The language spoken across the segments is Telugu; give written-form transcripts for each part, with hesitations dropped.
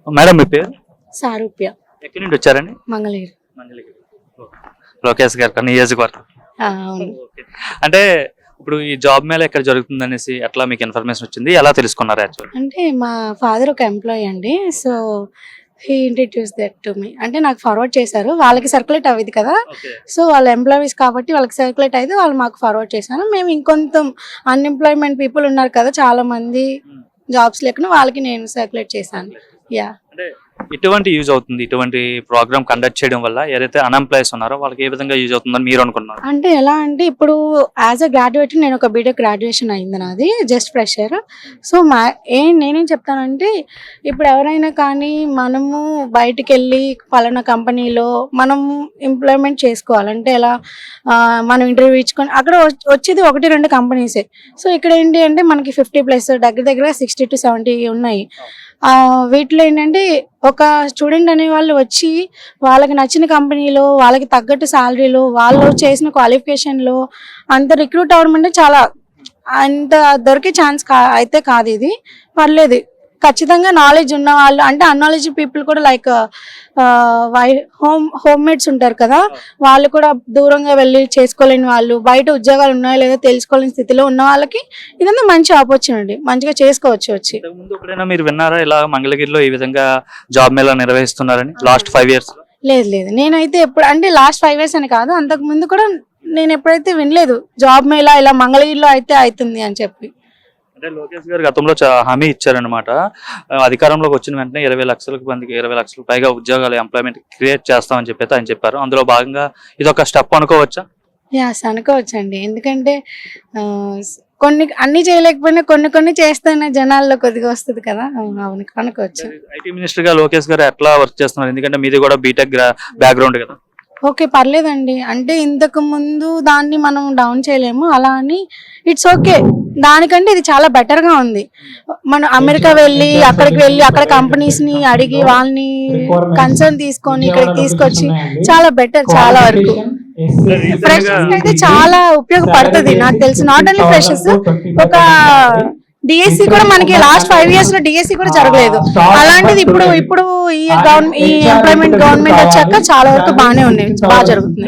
మేడం మీ పేరు? సారూప్య. ఎక్కడి నుండి వచ్చారండి? మంగళగిరి. మంగళగిరి. లోకేష్ గారు నియోజకవర్గం. అవును. అంటే ఇప్పుడు ఈ జాబ్ మేళ ఎక్కడ జరుగుతుంది అనేసి ఎట్లా మీకు ఇన్ఫర్మేషన్ వచ్చింది, ఎలా తెలుసుకున్నారు యాక్చువల్? అంటే మా ఫాదర్ ఒక ఎంప్లాయీ అండి. So he introduce that to me. అంటే నాకు ఫార్వర్డ్ చేశారు, వాళ్ళకి సర్క్యులేట్ అవ్వదు కదా. సో వాళ్ళ ఎంప్లాయీస్ కాబట్టి వాళ్ళకి సర్క్యులేట్ అయితే వాళ్ళు మాకు ఫార్వర్డ్ చేశారు. మేము ఇంకొంత అన్ఎంప్లాయ్మెంట్ పీపుల్ ఉన్నారు కదా చాలా మంది, జాబ్స్ లేకుండా వాళ్ళకి నేను సర్క్యులేట్ చేశాను. యా. అంటే ఎటువంటి యూజ్ అవుతుంది ఇటువంటి ప్రోగ్రామ్ కండక్ట్ చేయడం వల్ల? ఏదైతే అన్ఎంప్లాయీస్ ఉన్నారో వాళ్ళకి ఏ విధంగా యూజ్ అవుతుందని మీరు అనుకున్నారు? అంటే ఎలా అంటే ఇప్పుడు యాజ్ అ గ్రాడ్యుయేట్ నేను ఒక బీటెక్ గ్రాడ్యుయేషన్ అయింది నాది, జస్ట్ ఫ్రెషర్. సో నేనేం చెప్తానంటే ఇప్పుడు ఎవరైనా కానీ మనము బయటికి వెళ్ళి పలానా కంపెనీలో మనం ఎంప్లాయ్మెంట్ చేసుకోవాలంటే ఎలా, మనం ఇంటర్వ్యూ ఇచ్చుకొని అక్కడ వచ్చేది 1-2 కంపెనీసే. సో ఇక్కడ ఏంటి అంటే మనకి 50+ దగ్గర 60 to 70 ఉన్నాయి. వీటిలో ఏంటంటే ఒక స్టూడెంట్ అనే వాళ్ళు వచ్చి వాళ్ళకి నచ్చిన కంపెనీలో వాళ్ళకి తగ్గట్టు శాలరీలో వాళ్ళు చేసిన క్వాలిఫికేషన్లో అంత రిక్రూట్ అవ్వడం అంటే చాలా అంత దొరికే ఛాన్స్ అయితే కాదు ఇది. పర్లేదు, ఖచ్చితంగా నాలెడ్జ్ ఉన్న వాళ్ళు అంటే అన్నాలెడ్జ్ పీపుల్ కూడా లైక్ హోమ్ మేడ్స్ ఉంటారు కదా, వాళ్ళు కూడా దూరంగా వెళ్ళి చేసుకోలేని వాళ్ళు, బయట ఉద్యోగాలు ఉన్నాయో లేదో తెలుసుకోలేని స్థితిలో ఉన్న వాళ్ళకి ఇదంతా మంచి ఆపర్చునిటీ, మంచిగా చేసుకోవచ్చు. వచ్చి మీరు విన్నారా ఇలా మంగళగిరిలో ఈ విధంగా జాబ్ మేళా నిర్వహిస్తున్నారని లాస్ట్ 5 years? లేదు, నేనైతే ఎప్పుడు అంటే లాస్ట్ 5 years అని కాదు, అంతకు ముందు కూడా నేను ఎప్పుడైతే వినలేదు జాబ్ మేళా ఇలా మంగళగిరిలో అయితే అవుతుంది అని చెప్పి. అంటే లోకేష్ గారు గతంలో హామీ ఇచ్చారనమాట, అధికారంలోకి వచ్చిన వెంటనే 20 లక్షల మందికి 20 లక్షలకు పైగా ఉద్యోగాలు ఎంప్లాయ్మెంట్ క్రియేట్ చేస్తామని చెప్పి ఆయన చెప్పారు. అందులో భాగంగా ఇది ఒక స్టెప్ అనుకోవచ్చా? యాస్, అనుకోవచ్చండి. ఎందుకంటే కొన్ని అన్ని చేయలేకపోయినా కొన్ని చేస్తేనే జనాల్లో కొద్దిగా వస్తుంది కదా. అవును, అనుకోవచ్చు. ఐటీ మినిస్టర్ గా లోకేష్ గారు ఎట్లా వర్క్ చేస్తున్నారు? ఎందుకంటే మీది కూడా బీటెక్ బ్యాక్గ్రౌండ్ కదా. ఓకే, పర్లేదండి. అంటే ఇంతకు ముందు దాన్ని మనం డౌన్ చేయలేము, అలా అని ఇట్స్ ఓకే. దానికంటే ఇది చాలా బెటర్గా ఉంది. మనం అమెరికా వెళ్ళి అక్కడ కంపెనీస్ని అడిగి వాళ్ళని కన్సర్న్ తీసుకొని ఇక్కడికి తీసుకొచ్చి చాలా బెటర్, చాలా వరకు ఫ్రెషర్స్ అయితే చాలా ఉపయోగపడుతుంది నాకు తెలిసి. నాట్ ఓన్లీ ఫ్రెషర్స్, ఒక డిఎస్సి కూడా మనకి లాస్ట్ 5 years లో డిఎస్సి కూడా జరగలేదు. అలాంటిది ఇప్పుడు ఈ ఎంప్లాయ్మెంట్ గవర్నమెంట్ వచ్చాక చాలా వరకు బాగానే ఉన్నాయి, బాగా జరుగుతుంది.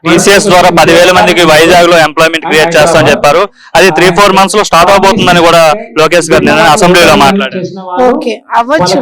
టీసీఎస్ ద్వారా 10,000 మందికి వైజాగ్ లో ఎంప్లాయ్మెంట్ క్రియేట్ చేస్తామని చెప్పారు. అది 3-4 months లో స్టార్ట్ అవబోతుందని కూడా లోకేష్ గారు నిన్న అసెంబ్లీలో మాట్లాడారు. ఓకే, అవ్వచ్చు,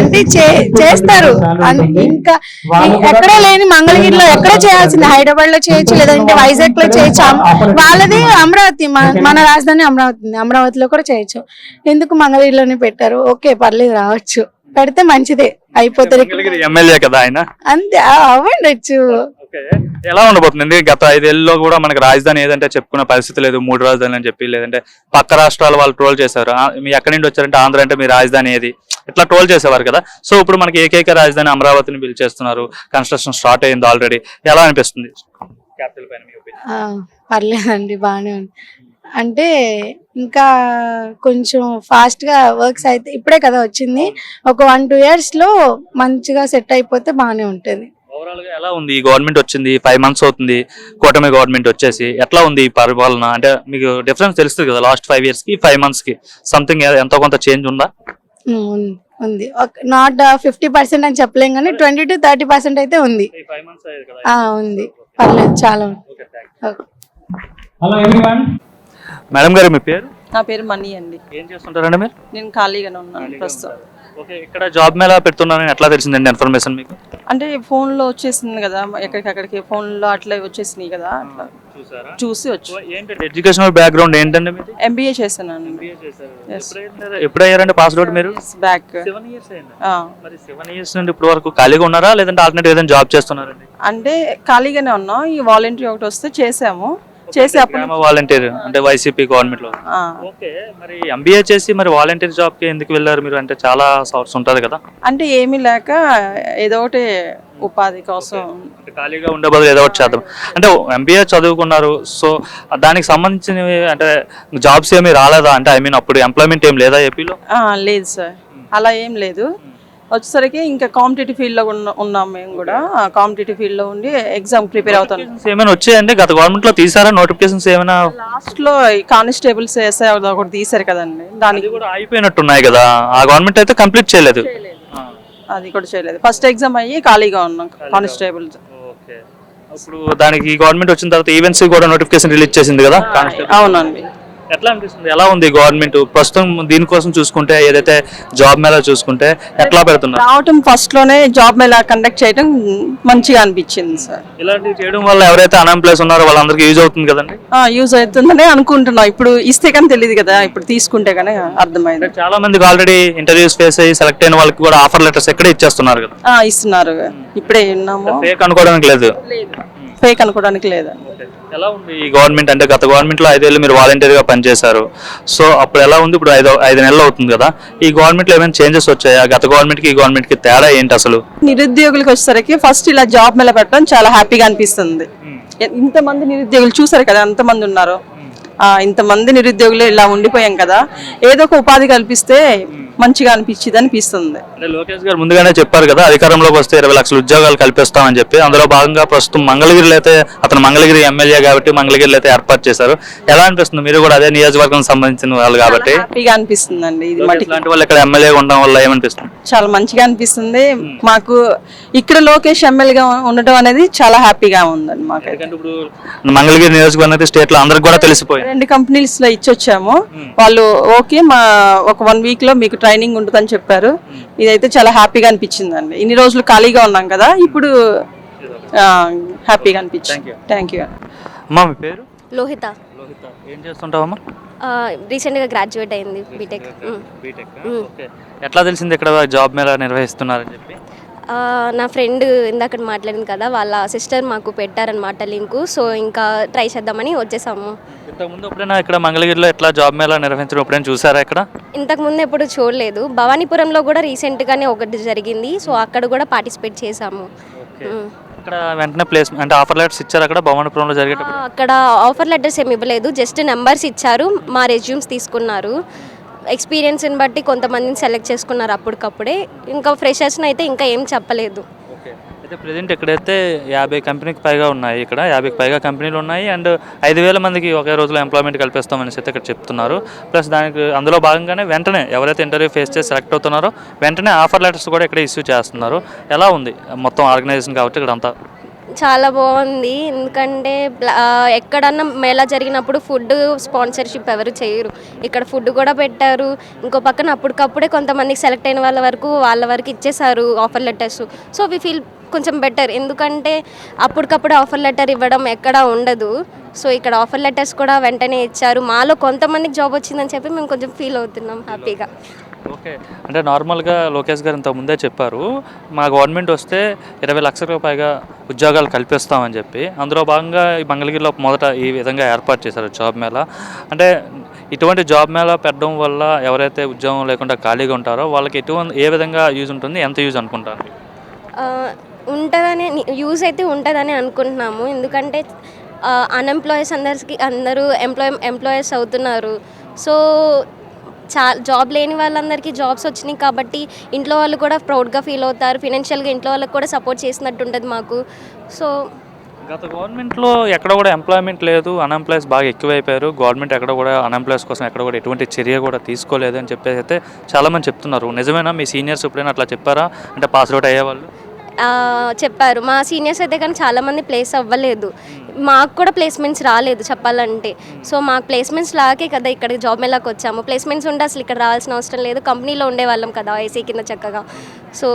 అంటే చేస్తారు. ఇంకా ఎక్కడే లేని మంగళగిరిలో ఎక్కడ చేయాల్సింది, హైదరాబాద్ లో చేయొచ్చు, లేదంటే వైజాగ్ లో చేయొచ్చు. వాళ్ళది అమరావతి, మన రాజధాని అమరావతిలో కూడా చేయొచ్చు. ఎందుకు మంగళగిరిలోనే పెట్టారు? ఓకే, పర్లేదు, రావచ్చు, పెడితే మంచిదే, అయిపోతుంది. ఎమ్మెల్యే కదా ఆయన, అంతే అవ్వండొచ్చు. ఎలా ఉండబోతుంది? గత 5 ఏళ్ళలో కూడా మనకి రాజధాని ఏదంటే చెప్పుకునే పరిస్థితి లేదు, 3 రాజధానులు అని చెప్పి, లేదంటే పక్క రాష్ట్రాల వాళ్ళు ట్రోల్ చేశారు. మీ ఎక్కడి నుండి వచ్చారంటే ఆంధ్ర అంటే మీ రాజధాని ఏది, ఇట్లా ట్రోల్ చేసేవారు కదా. సో ఇప్పుడు మనకి ఏకైక రాజధాని అమరావతిని పిలిచేస్తున్నారు, కన్స్ట్రక్షన్ స్టార్ట్ అయింది ఆల్రెడీ. ఎలా అనిపిస్తుంది క్యాపిటల్ పైన మీ ఒపీనియన్? పర్లేదండి, బాగానే ఉంది. అంటే ఇంకా కొంచెం ఫాస్ట్గా వర్క్స్ అయితే ఇప్పుడే కదా వచ్చింది, ఒక 1-2 years లో మంచిగా సెట్ అయిపోతే బాగానే ఉంటుంది. ఓవరాల్ గా ఎలా ఉంది? ఈ గవర్నమెంట్ వచ్చింది 5 months అవుతుంది, కూటమి గవర్నమెంట్ వచ్చేసి. ఎట్లా ఉంది ఈ పరిపాలన? అంటే మీకు డిఫరెన్స్ తెలుస్తుంది కదా, లాస్ట్ 5 years కి 5 months కి సంథింగ్ ఎంతో కొంత చేంజ్ ఉందా? ఉంది, నాట్ 50% అని చెప్పలేం కానీ 20 to 30% అయితే ఉంది. ఉంది, పర్లేదు, చాలా ఉంది. Hello everyone. మేడం గారు మీ పేరు? నా పేరు మణి అండి. ఏం చేస్తుంటారండి మీరు? నేను ఖాళీగానే ఉన్నాను ప్రస్తుతం. ఓకే, ఇక్కడ జాబ్ మేళా పెడుతున్నారని ఎట్లా తెలిసిందండి ఇన్ఫర్మేషన్ మీకు? అంటే ఫోన్లో వచ్చేసింది కదా, ఎక్కడికక్కడికి ఫోన్లో అట్లా వచ్చేసినాయి కదా, అట్లా చూసి వచ్చి. ఏంటంటే ఎడ్యుకేషనల్ బ్యాక్గ్రౌండ్ ఏంటండి మీది? ఎంబీఏ చేశాను. ఎప్పుడు అయ్యారండి పాస్ అవుట్ మీరు? బ్యాక్ 7 years అయింది. మరి 7 years నుండి ఇప్పుడు వరకు ఖాళీగా ఉన్నారా, లేదంటే ఆల్టర్నేట్ ఏదైనా జాబ్ చేస్తున్నారండి? అంటే ఖాళీగానే ఉన్నాం. ఈ వాలంటీర్ ఒకటి వస్తే చేసాము, చేసి అప్పుడు వాలంటీర్ అంటే వైసీపీ గవర్నమెంట్ లో. ఓకే, మరి ఎంబీఏ చేసి మరి వాలంటీర్ జాబ్ కి ఎందుకు వెళ్ళారు మీరు? అంటే చాలా సోర్స్ ఉంటది కదా. అంటే ఏమీ లేక ఏదో ఒకటి ఉపాధి కోసం ఖాళీగా ఉండే బదులు ఏదో ఒకటి చేద్దాం అంటే ఎంబీఏ చదువుకున్నారు. సో దానికి సంబంధించినవి అంటే జాబ్స్ ఏమీ రాలేదా? అంటే ఐ మీన్ అప్పుడు ఎంప్లాయ్మెంట్ ఏం లేదా ఏపీలో? లేదు సార్, అలా ఏం లేదు. వచ్చేసరికి ఇంకా కాంపిటేటివ్ ఫీల్డ్లో ఉన్నాం మేము కూడా. కాంపిటేటివ్ ఫీల్డ్లో ఉండి ఎగ్జామ్ ప్రిపేర్ అవుతాం. ఏమైనా వచ్చాయండి గత గవర్నమెంట్ లో? తీసారా నోటిఫికేషన్స్ ఏమైనా? లాస్ట్లో కానిస్టేబుల్స్ ఎస్ఐ ఒకటి తీసారు కదండి, దానికి కూడా అయిపోయినట్టున్నాయి కదా. ఆ గవర్నమెంట్ అయితే కంప్లీట్ చేయలేదు. అది కూడా చేయలేదు. ఫస్ట్ ఎగ్జామ్ అయ్యి ఖాళీగా ఉన్నాం కానిస్టేబుల్. ఓకే. ఇప్పుడు దానికి గవర్నమెంట్ వచ్చిన తర్వాత ఈవెంట్స్ కూడా నోటిఫికేషన్ రిలీజ్ చేసింది కదా కానిస్టేబుల్. అవునండి. ఎట్లా అనిపిస్తుంది, ఎలా ఉంది గవర్నమెంట్ ప్రస్తుతం దీనికోసం చూసుకుంటే, ఏదైతే జాబ్ మేళా చూసుకుంటే ఎట్లా పెడుతున్నారు? రావటం ఫస్ట్ లోనే జాబ్ మేళా కండక్ట్ చేయడం మంచిగా అనిపించింది సార్. ఇలాంటివి చేయడం వల్ల ఎవరైతే అన్ఎంప్లాయ్స్ ఉన్నారో వాళ్ళందరికీ యూజ్ అవుతుంది కదండి. యూజ్ అవుతుందని అనుకుంటున్నాం. ఇప్పుడు ఇస్తే కానీ తెలియదు కదా, ఇప్పుడు తీసుకుంటే కానీ అర్థమైంది. చాలా మందికి ఆల్రెడీ ఇంటర్వ్యూస్ ఫేస్ అయ్యి సెలెక్ట్ అయిన వాళ్ళకి కూడా ఆఫర్ లెటర్స్ ఎక్కడే ఇచ్చేస్తున్నారు కదా. ఇస్తున్నారు, ఇప్పుడే విన్నాము. ఫేక్ అనుకోవడానికి లేదు. ఫేక్ అనుకోవడానికి లేదు. ఎలా ఉంది ఈ గవర్నమెంట్? అంటే గత గవర్నమెంట్ లో 5 ఏళ్ళు మీరు వాలంటీర్ గా పనిచేశారు. సో అప్పుడు ఎలా ఉంది? ఇప్పుడు 5 నెలలు అవుతుంది కదా. ఈ గవర్నమెంట్ లో ఏమైనా చేంజెస్ వచ్చాయా? గత గవర్నమెంట్ కి ఈ గవర్నమెంట్ కి తేడా ఏంటి అసలు? నిరుద్యోగులకు వచ్చేసరికి ఫస్ట్ ఇలా జాబ్ మేళ పెట్టడం చాలా హ్యాపీగా అనిపిస్తుంది. ఇంతమంది నిరుద్యోగులు చూసారు కదా, ఎంతమంది ఉన్నారు. ఇంతమంది నిరుద్యోగులు ఇలా ఉండిపోయాం కదా, ఏదో ఒక ఉపాధి కల్పిస్తే మంచిగా అనిపిస్తుంది. అంటే లోకేష్ గారు ముందుగానే చెప్పారు కదా, అధికారంలోకి వస్తే 20 లక్షల ఉద్యోగాలు కల్పిస్తామని చెప్పి. అందులో భాగంగా ప్రస్తుతం మంగళగిరిలో అయితే అతను మంగళగిరి ఎమ్మెల్యే కాబట్టి మంగళగిరిలో అయితే ఏర్పాటు చేశారు. ఎలా అనిపిస్తుంది? మీరు కూడా అదే నియోజకవర్గం సంబంధించిన వాళ్ళు కాబట్టి. హ్యాపీగా అనిపిస్తుంది. ఇది ఇలాంటి వాళ్ళు ఇక్కడ ఎమ్మెల్యే ఉండడం వల్ల ఏమనిపిస్తుంది? చాలా మంచిగా అనిపిస్తుంది మాకు. ఇక్కడ లోకేష్ ఎమ్మెల్యేగా ఉండటం అనేది చాలా హ్యాపీగా ఉందండి మాకు. ఎందుకంటే ఇప్పుడు మంగళగిరి నియోజకవర్గం అయితే స్టేట్ లో అందరికి కూడా తెలిసిపోయింది. 2 కంపెనీస్ లో ఇచ్చొచ్చాము. వాళ్ళు ఓకే మా ఒక 1 వీక్ లో మీకు ట్రైనింగ్ ఉంటుందని చెప్పారు. ఇదైతే చాలా హ్యాపీగా అనిపించిందండి. ఇన్ని రోజులు ఖాళీగా ఉన్నాం కదా, ఇప్పుడు హ్యాపీగా అనిపించింది. Thank you. అమ్మా మీ పేరు? లోహిత. లోహిత, ఏం చేస్తుంటావమ్మా? రీసెంట్గా గ్రాడ్యుయేట్ అయింది, బీటెక్. ఓకే. ఎట్లా తెలిసింది ఇక్కడ జాబ్ మేళా నిర్వహిస్తున్నారని చెప్పి? నా ఫ్రెండ్ ఇందాక మాట్లాడింది కదా, వాళ్ళ సిస్టర్ మాకు పెట్టారనమాట లింకు. సో ఇంకా ట్రై చేద్దామని వచ్చేసాము. ఇంతకుముందు ఎప్పుడైనా ఇక్కడ మంగళగిరిలో ఎట్లా జాబ్ మేళా నిర్వహించడం ఎప్పుడైనా చూసారా ఇక్కడ? ఇంతకుముందు ఎప్పుడు చూడలేదు. భవానీపురంలో కూడా రీసెంట్గానే ఒకటి జరిగింది. సో అక్కడ కూడా పార్టిసిపేట్ చేసాము. ఇక్కడ వెంటనే ప్లేస్మెంట్ అంటే ఆఫర్ లెటర్స్ ఇచ్చారు అక్కడ భవానీపురంలో జరిగేటప్పుడు? అక్కడ ఆఫర్ లెటర్స్ ఏమి ఇవ్వలేదు, జస్ట్ నెంబర్స్ ఇచ్చారు, మా రెజ్యూమ్స్ తీసుకున్నారు. ఎక్స్పీరియన్స్ని బట్టి కొంతమందిని సెలెక్ట్ చేసుకున్నారు అప్పటికప్పుడే. ఇంకా ఫ్రెషర్స్ని అయితే ఇంకా ఏం చెప్పలేదు. ఓకే. అయితే ప్రజెంట్ ఇక్కడైతే 50 కంపెనీకి పైగా ఉన్నాయి. ఇక్కడ 50కి పైగా కంపెనీలు ఉన్నాయి. అండ్ 5,000 మందికి ఒకే రోజులో ఎంప్లాయ్మెంట్ కల్పిస్తామని అయితే ఇక్కడ చెప్తున్నారు. ప్లస్ దానికి అందులో భాగంగానే వెంటనే ఎవరైతే ఇంటర్వ్యూ ఫేస్ చేసి సెలెక్ట్ అవుతున్నారో వెంటనే ఆఫర్ లెటర్స్ కూడా ఇక్కడ ఇష్యూ చేస్తున్నారు. ఎలా ఉంది మొత్తం ఆర్గనైజేషన్ కాబట్టి ఇక్కడ అంతా? చాలా బాగుంది. ఎందుకంటే ఎక్కడన్నా మేళా జరిగినప్పుడు ఫుడ్ స్పాన్సర్షిప్ ఎవరు చేయరు, ఇక్కడ ఫుడ్ కూడా పెట్టారు. ఇంకో పక్కన అప్పటికప్పుడే కొంతమందికి సెలెక్ట్ అయిన వాళ్ళ వరకు ఇచ్చేసారు offer letters. So we feel కొంచెం బెటర్, ఎందుకంటే అప్పటికప్పుడు ఆఫర్ లెటర్ ఇవ్వడం ఎక్కడా ఉండదు. సో ఇక్కడ ఆఫర్ లెటర్స్ కూడా వెంటనే ఇచ్చారు. మాలో కొంతమందికి జాబ్ వచ్చిందని చెప్పి మేము కొంచెం ఫీల్ అవుతున్నాం హ్యాపీగా. ఓకే. అంటే నార్మల్గా లోకేష్ గారు ఇంతకు ముందే చెప్పారు, మా గవర్నమెంట్ వస్తే 20 లక్షలకు పైగా ఉద్యోగాలు కల్పిస్తామని చెప్పి. అందులో భాగంగా ఈ మంగళగిరిలో మొదట ఈ విధంగా ఏర్పాటు చేశారు జాబ్ మేళా. అంటే ఇటువంటి జాబ్ మేళా పెట్టడం వల్ల ఎవరైతే ఉద్యోగం లేకుండా ఖాళీగా ఉంటారో వాళ్ళకి ఏ విధంగా యూజ్ ఉంటుంది, ఎంత యూజ్ అనుకుంటారు? ఉంటుందని యూజ్ అయితే ఉంటుందని అనుకుంటున్నాము. ఎందుకంటే అన్ఎంప్లాయీస్ అందరూ ఎంప్లాయీస్ అవుతున్నారు. సో జాబ్ లేని వాళ్ళందరికీ జాబ్స్ వచ్చినాయి కాబట్టి ఇంట్లో వాళ్ళు కూడా ప్రౌడ్గా ఫీల్ అవుతారు. ఫినాన్షియల్గా ఇంట్లో వాళ్ళకి కూడా సపోర్ట్ చేసినట్టు ఉంటుంది మాకు. సో గత గవర్నమెంట్లో ఎక్కడ కూడా ఎంప్లాయ్మెంట్ లేదు, అన్ఎంప్లాయ్స్ బాగా ఎక్కువైపోయారు. గవర్నమెంట్ ఎక్కడ కూడా అన్ఎంప్లాయ్స్ కోసం ఎక్కడ కూడా ఎటువంటి చర్య కూడా తీసుకోలేదు అని చెప్పేసి అయితే చాలామంది చెప్తున్నారు. నిజమేనా? మీ సీనియర్స్ ఎప్పుడైనా అట్లా చెప్పారా? అంటే పాస్ అవుట్ అయ్యేవాళ్ళు చెప్పారు. మా సీనియర్స్ అయితే కానీ చాలామంది ప్లేస్ అవ్వలేదు. మాకు కూడా ప్లేస్మెంట్స్ రాలేదు చెప్పాలంటే. సో మాకు ప్లేస్మెంట్స్ లాగే కదా ఇక్కడ జాబ్ మేళాకి వచ్చాము. ప్లేస్మెంట్స్ ఉంటే అసలు ఇక్కడ రావాల్సిన అవసరం లేదు, కంపెనీలో ఉండేవాళ్ళం కదా ఏసీ కింద చక్కగా. సో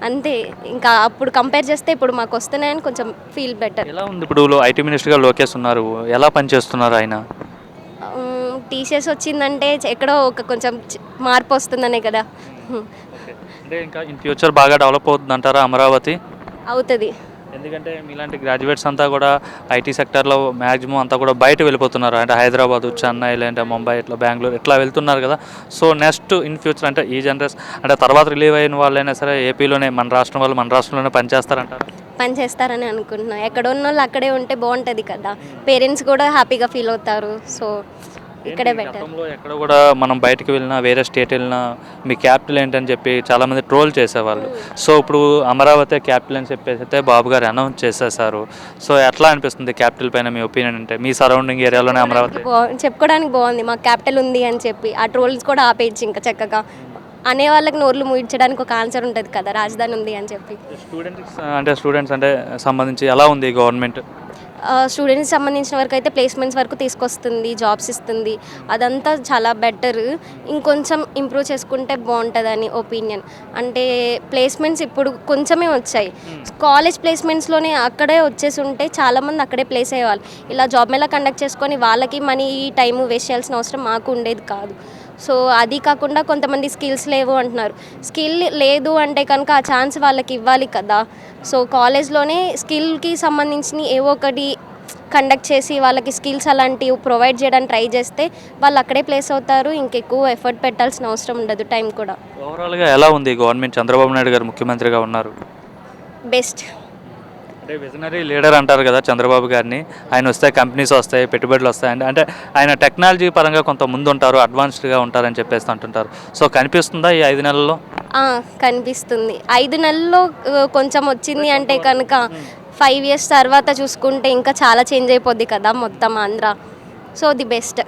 అంతే, ఇంకా అప్పుడు కంపేర్ చేస్తే ఇప్పుడు మాకు వస్తున్నాయని కొంచెం ఫీల్ బెటర్. ఎలా ఉంది ఇప్పుడు ఐటీ మినిస్టర్గా లోకేష్ ఉన్నారు, ఎలా పనిచేస్తున్నారు ఆయన? టీసీఎస్ వచ్చిందంటే ఎక్కడో ఒక కొంచెం మార్పు వస్తుందనే కదా. అంటే ఇంకా ఇన్ ఫ్యూచర్ బాగా డెవలప్ అవుతుంది అంటారా అమరావతి? అవుతుంది. ఎందుకంటే మీలాంటి గ్రాడ్యుయేట్స్ అంతా కూడా ఐటీ సెక్టర్లో మ్యాక్సిమం అంతా కూడా బయట వెళ్ళిపోతున్నారు. అంటే హైదరాబాద్, చెన్నై, లేదంటే ముంబై, ఇట్లా బెంగళూరు ఇట్లా వెళ్తున్నారు కదా. సో నెక్స్ట్ ఇన్ ఫ్యూచర్ అంటే ఈ జనరేషన్ అంటే తర్వాత రిలీవ్ అయిన వాళ్ళైనా సరే ఏపీలోనే మన రాష్ట్రంలోనే పనిచేస్తారంటారు? పని చేస్తారని అనుకుంటున్నాను. ఎక్కడ ఉన్న వాళ్ళు అక్కడే ఉంటే బాగుంటుంది కదా, పేరెంట్స్ కూడా హ్యాపీగా ఫీల్ అవుతారు. సో ఇక్కడే బెటర్. ఎక్కడ కూడా మనం బయటకు వెళ్ళినా, వేరే స్టేట్ వెళ్ళినా మీ క్యాపిటల్ ఏంటని చెప్పి చాలామంది ట్రోల్ చేసేవాళ్ళు. సో ఇప్పుడు అమరావతి క్యాపిటల్ అని చెప్పేసి అయితే బాబు గారు అనౌన్స్ చేసేసారు. సో ఎట్లా అనిపిస్తుంది క్యాపిటల్ పైన మీ ఒపీనియన్? అంటే మీ సరౌండింగ్ ఏరియాలోనే అమరావతి చెప్పుకోవడానికి బాగుంది, మాకు క్యాపిటల్ ఉంది అని చెప్పి. ఆ ట్రోల్స్ కూడా ఆపేయచ్చు ఇంకా చక్కగా. అనే వాళ్ళకి నోర్లు ముయించడానికి ఒక ఆన్సర్ ఉంటుంది కదా, రాజధాని ఉంది అని చెప్పి. స్టూడెంట్స్ అంటే సంబంధించి ఎలా ఉంది గవర్నమెంట్? స్టూడెంట్స్ సంబంధించిన వరకు అయితే ప్లేస్మెంట్స్ వరకు తీసుకొస్తుంది, జాబ్స్ ఇస్తుంది, అదంతా చాలా బెటర్. ఇంకొంచెం ఇంప్రూవ్ చేసుకుంటే బాగుంటుందని ఒపీనియన్. అంటే ప్లేస్మెంట్స్ ఇప్పుడు కొంచెమే వచ్చాయి, కాలేజ్ ప్లేస్మెంట్స్లోనే అక్కడే వచ్చేసి ఉంటే చాలామంది అక్కడే ప్లేస్ అయ్యేవాళ్ళు. ఇలా జాబ్ మేళా కండక్ట్ చేసుకొని వాళ్ళకి మనీ టైము వేస్ట్ చేయాల్సిన అవసరం మాకు ఉండేది కాదు. సో అది కాకుండా కొంతమంది స్కిల్స్ లేవు అంటున్నారు. స్కిల్ లేదు అంటే కనుక ఆ ఛాన్స్ వాళ్ళకి ఇవ్వాలి కదా. సో కాలేజ్లోనే స్కిల్కి సంబంధించిన ఏవో ఒకటి కండక్ట్ చేసి వాళ్ళకి స్కిల్స్ అలాంటివి ప్రొవైడ్ చేయడానికి ట్రై చేస్తే వాళ్ళు అక్కడే ప్లేస్ అవుతారు. ఇంకెక్కువ ఎఫర్ట్ పెట్టాల్సిన అవసరం ఉండదు, టైం కూడా. ఓవరాల్గా ఎలా ఉంది గవర్నమెంట్? చంద్రబాబు నాయుడు గారు ముఖ్యమంత్రిగా ఉన్నారు. బెస్ట్. అంటే విజనరీ లీడర్ అంటారు కదా చంద్రబాబు గారిని. ఆయన వస్తే కంపెనీస్ వస్తాయి, పెట్టుబడులు వస్తాయి అంటే ఆయన టెక్నాలజీ పరంగా కొంత ముందు ఉంటారు, అడ్వాన్స్డ్గా ఉంటారని చెప్పేసి అంటుంటారు. సో కనిపిస్తుందా ఈ 5 నెలల్లో? కనిపిస్తుంది. 5 నెలల్లో కొంచెం వచ్చింది అంటే కనుక 5 years తర్వాత చూసుకుంటే ఇంకా చాలా చేంజ్ అయిపోద్ది కదా మొత్తం ఆంధ్ర. So the best.